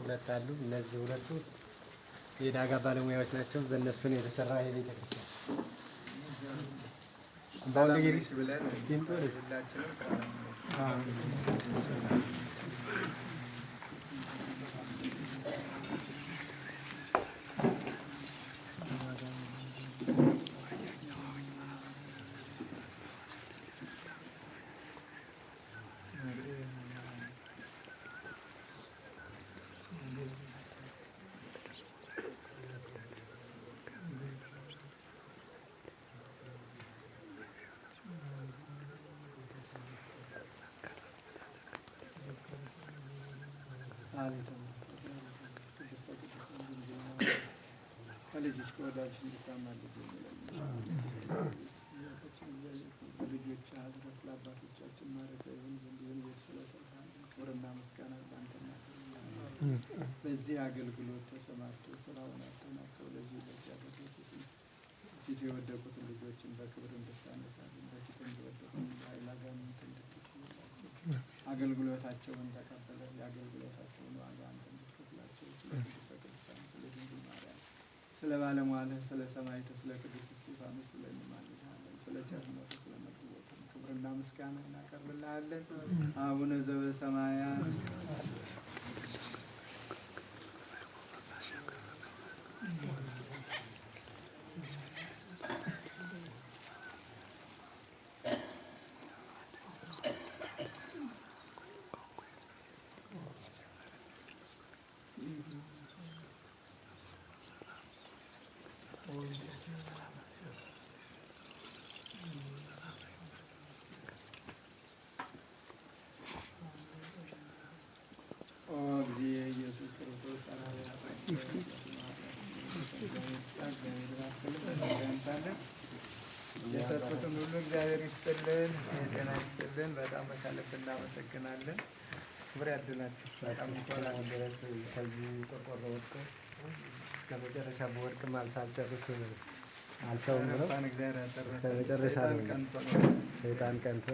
ሁለት አሉ። እነዚህ ሁለቱ የዳጋ ባለሙያዎች ናቸው። በእነሱ ነው የተሰራ የቤተ ክርስቲያን። ባለጊዜ ብለን ሁላችንም ከልጆች ከወዳጅሽ እንድታማልድ ልጆች ሀድረት ለአባቶቻችን ማረፊያ ይሁን ዘንድ ይህን ቤት ስለሰራን ክብርና ምስጋና ለአንተና በዚህ አገልግሎት ተሰማርቶ ስራውን አጠናክረው ለዚህ በዚህ ያደረሱትን ፊት የወደቁትን ልጆችን በክብር እንድታነሳልን በፊት እንዲወደቁን ኃይል አጋንንት እንድትችላቸው አገልግሎታቸውን ተቀበለ የአገልግሎታቸውን ዋጋ አንተ እንድትከፍላቸው ስለ ድንግል ማርያም ስለ ባለሟልህ ስለ ሰማዕቱ ስለ ቅዱስ እስጢፋኖስ ስለ እንማልድሃለን። ስለ ቸርነቱ ስለ መግቦት ክብርና ምስጋና እናቀርብልሃለን። አቡነ ዘበሰማያት ኢየሱስ ክርስቶስ የሰጡትን ሁሉ እግዚአብሔር ይስጥልን፣ ጤና ይስጥልን። በጣም ከልብ እናመሰግናለን። ክብር ያድላችሁ። በጣም ይቆራል ድረስ ከዚህ ቆርቆሮ ወጥቶ እስከ መጨረሻ በወርቅ ማልሳልጨርስ አልተውም ነው እስከ መጨረሻ ነው ሰይጣን ቀንቶ